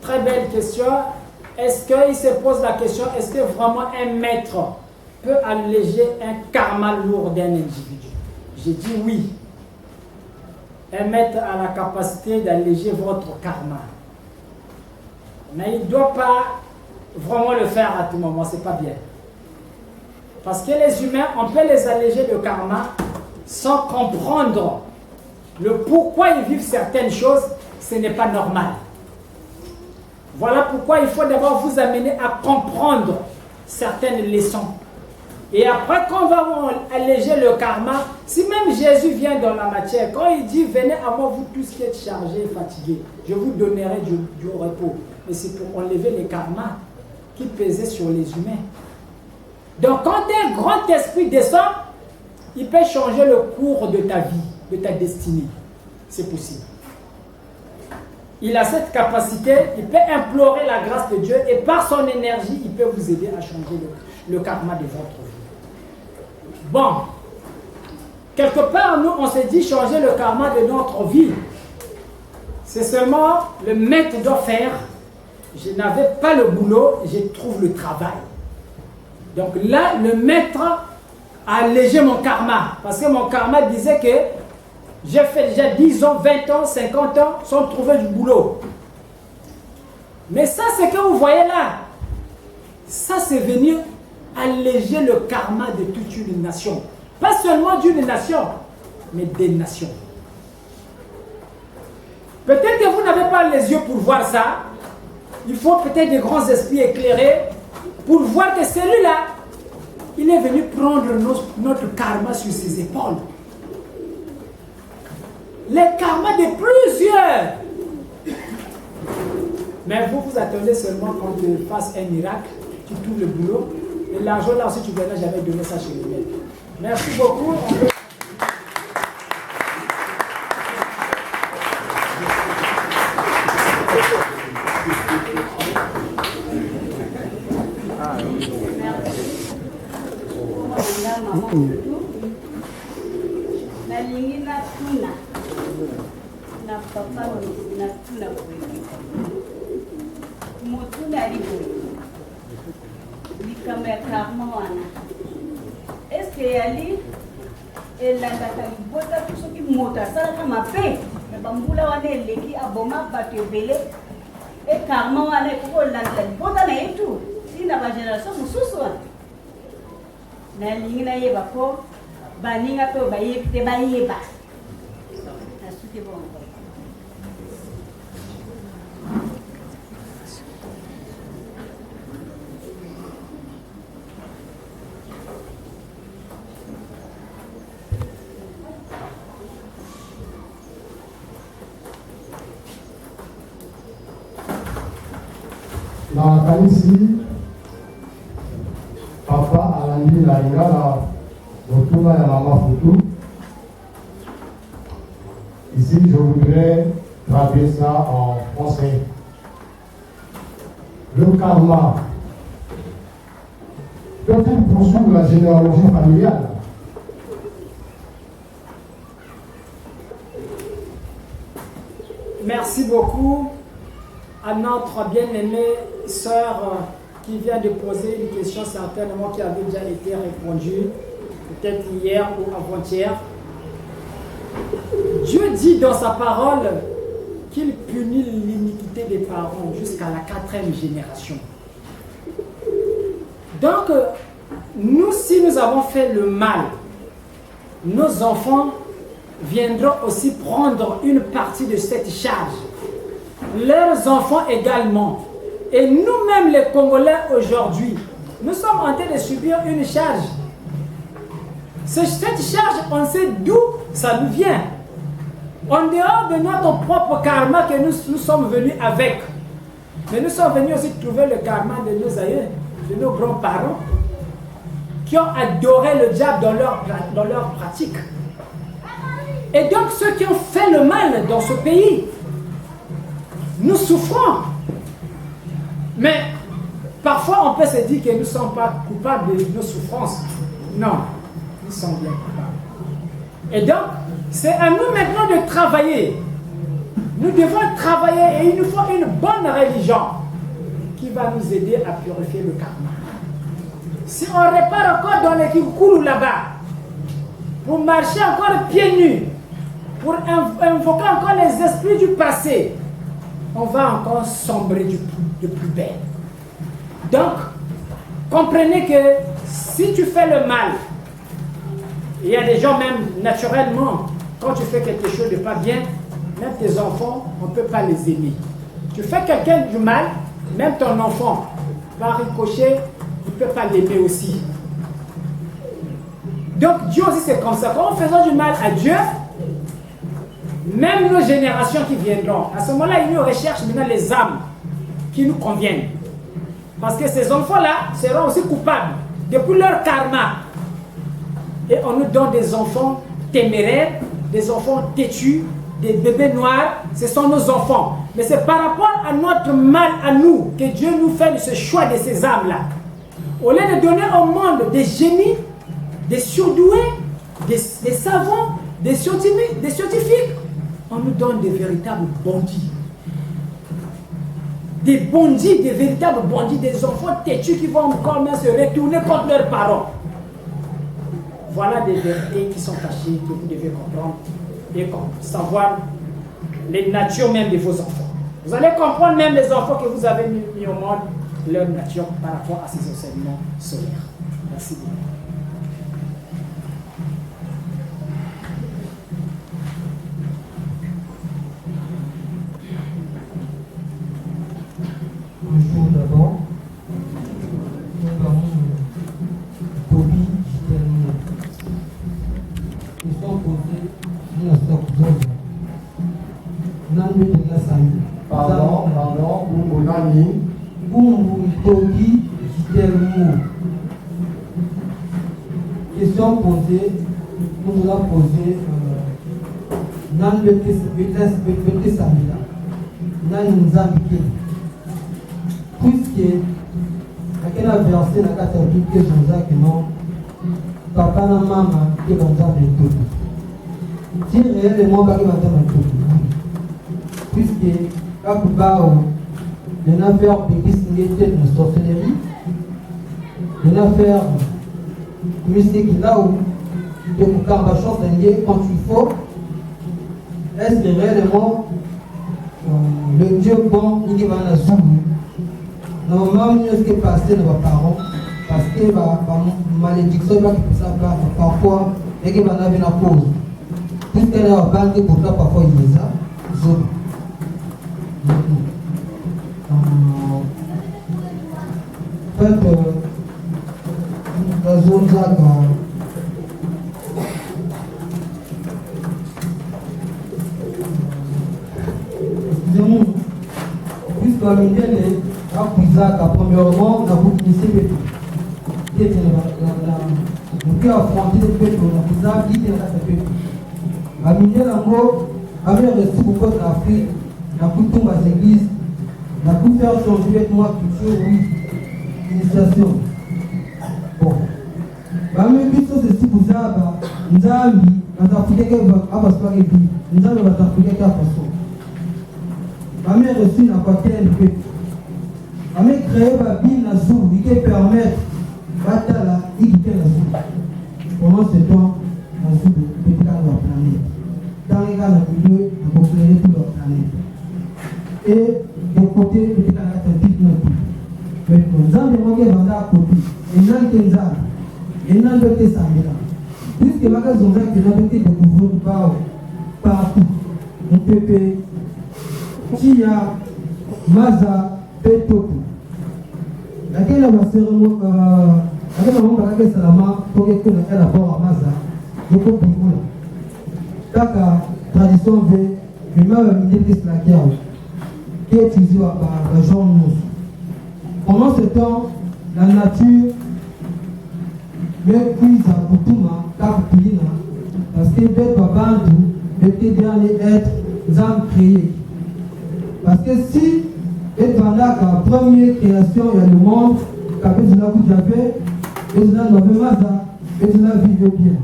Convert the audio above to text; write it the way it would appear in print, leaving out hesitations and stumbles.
Très belle question. Est-ce qu'il se pose la question, est-ce que vraiment un maître peut alléger un karma lourd d'un individu? J'ai dit oui. Un maître a la capacité d'alléger votre karma. Mais il ne doit pas vraiment le faire à tout moment, c'est pas bien. Parce que les humains, on peut les alléger de karma sans comprendre le pourquoi ils vivent certaines choses, ce n'est pas normal. Voilà pourquoi il faut d'abord vous amener à comprendre certaines leçons. Et après, quand on va alléger le karma, si même Jésus vient dans la matière, quand il dit « Venez à moi, vous tous qui êtes chargés et fatigués, je vous donnerai du repos ». Mais c'est pour enlever les karmas qui pesaient sur les humains. Donc quand un grand esprit descend, il peut changer le cours de ta vie, de ta destinée. C'est possible. Il a cette capacité, il peut implorer la grâce de Dieu et par son énergie, il peut vous aider à changer le karma de votre vie. Bon, quelque part, nous, on s'est dit changer le karma de notre vie. C'est seulement le maître doit faire. Je n'avais pas le boulot, je trouve le travail. Donc là, le maître a allégé mon karma. Parce que mon karma disait que j'ai fait déjà 10 ans, 20 ans, 50 ans sans trouver du boulot. Mais ça, c'est que vous voyez là. Ça, c'est venir alléger le karma de toute une nation. Pas seulement d'une nation, mais des nations. Peut-être que vous n'avez pas les yeux pour voir ça. Il faut peut-être des grands esprits éclairés pour voir que celui-là, il est venu prendre notre karma sur ses épaules. Les karmas de plusieurs. Mais vous attendez seulement qu'on te fasse un miracle, tu trouves le boulot, et l'argent là aussi tu verras jamais donner ça chez les maîtres. Merci beaucoup. Est-ce que Ali et la bota tout ce qui monte ça comme paix le bambula wane leki aboma batebele et karma wane ko la bota na etu ina ba génération mususu na lingina yeba ko baninga pe bayebite bayeba asuke bon. Na kanisi papa alandi na ingala rotuna ya mama Futu. Ici, je voudrais traduire ça en français. Le karma peut-il poursuivre la généalogie familiale? Merci beaucoup à notre bien-aimée sœur qui vient de poser une question certainement qui avait déjà été répondue, peut-être hier ou avant-hier. Dieu dit dans sa parole qu'il punit l'iniquité des parents jusqu'à la 4e génération. Donc, nous, si nous avons fait le mal, nos enfants viendront aussi prendre une partie de cette charge. Leurs enfants également. Et nous-mêmes, les Congolais, aujourd'hui, nous sommes en train de subir une charge. Cette charge, on sait d'où ça nous vient. En dehors de notre propre karma que nous sommes venus avec. Mais nous sommes venus aussi trouver le karma de nos aïeux, de nos grands-parents, qui ont adoré le diable dans leur pratique. Et donc, ceux qui ont fait le mal dans ce pays, nous souffrons. Mais parfois, on peut se dire que nous ne sommes pas coupables de nos souffrances. Non, nous sommes bien coupables. Et donc, c'est à nous maintenant de travailler Nous devons travailler et il nous faut une bonne religion qui va nous aider à purifier le karma. Si on répare encore dans les Kikoulou là-bas, pour marcher encore pieds nus, pour invoquer encore les esprits du passé, on va encore sombrer de plus belle. Donc, comprenez que si tu fais le mal, il y a des gens même naturellement, quand tu fais quelque chose de pas bien, même tes enfants, on ne peut pas les aimer. Tu fais quelqu'un du mal, même ton enfant va ricocher, il ne peut pas l'aimer aussi. Donc Dieu aussi c'est comme ça. Quand on faisait du mal à Dieu, même nos générations qui viendront, à ce moment-là, ils nous recherchent maintenant les âmes qui nous conviennent. Parce que ces enfants-là seront aussi coupables depuis leur karma. Et on nous donne des enfants téméraires, des enfants têtus, des bébés noirs, ce sont nos enfants. Mais c'est par rapport à notre mal à nous que Dieu nous fait ce choix de ces âmes-là. Au lieu de donner au monde des génies, des surdoués, des savants, des scientifiques, on nous donne des véritables bandits. Des bandits, des véritables bandits, des enfants têtus qui vont encore même se retourner contre leurs parents. Voilà des vérités qui sont cachées, que vous devez comprendre et savoir les natures même de vos enfants. Vous allez comprendre même les enfants que vous avez mis au monde, leur nature par rapport à ces enseignements solaires. Merci beaucoup. Bonjour d'abord. Nous avons Toby Gitelmo. Ils sont posés dans la sorte Pardon, Boumbounani. Boumboun Toby Gitelmo. Question posée, nous nous avons posé Nan Bete Samila. Nan Nzambike. Puisque aquela versé na carte biblique que Jean-Jacques non papa na maman qui va dans le tout. Si réellement pas qui va dans le tout. Puisque quand vous parlez d'une affaire de sorcellerie, d'une affaire mystique là où de Mukamba chance quand il faut, est-ce que réellement le Dieu bon il va la zone? Normalement, ce qui est passé dans vos parents, parce que la malédiction va qui ça parfois et qui va avoir une cause. Puisqu'elle est en banque, pour ça, parfois il y a ça. En fait, la zone Zag, excusez-moi, puisque la lumière est premièrement, la boucle initiée, qui est la affronter le peuple, la boucle qui est la peuple. La minière, en gros, avait reçu beaucoup d'Afrique, la boucle tombe à l'église, la boucle faire changer avec moi culture, oui, initiation. Bon. La même question, c'est si vous avez nous avons mis, dans l'Afrique, qui va avoir ce qu'il dit, nous avons l'Afrique qui a façon. La même reçu n'a pas été le peuple. On a créé la Bible qui permet Batala et qui la Zou. Pendant ce temps, la Zou de la planète. Dans les cas de milieu, on va éclairer toute la planète. Et de côté, peut-être qu'on a un petit peu. Mais nous avons demandé à côté. Et nous avons dit et nous avons dit ça. Puisque les gens ont été découverts partout. On peut payer. Tia, Maza, Petoku. Laquelle est ma cérémonie, laquelle est ma cérémonie pour que nous ayons rapport à Maza, je peux dire que la tradition veut, mais même qui est utilisée par les gens nous. Pendant ce temps, la nature méprise à Boutouma, Kapulina, parce que Bête Babandu était dernier être âme créé. Parce que si et pendant la première création, il y a le monde, qu'avec cela vous avez, et cela n'avait pas ça, et cela vivait bien.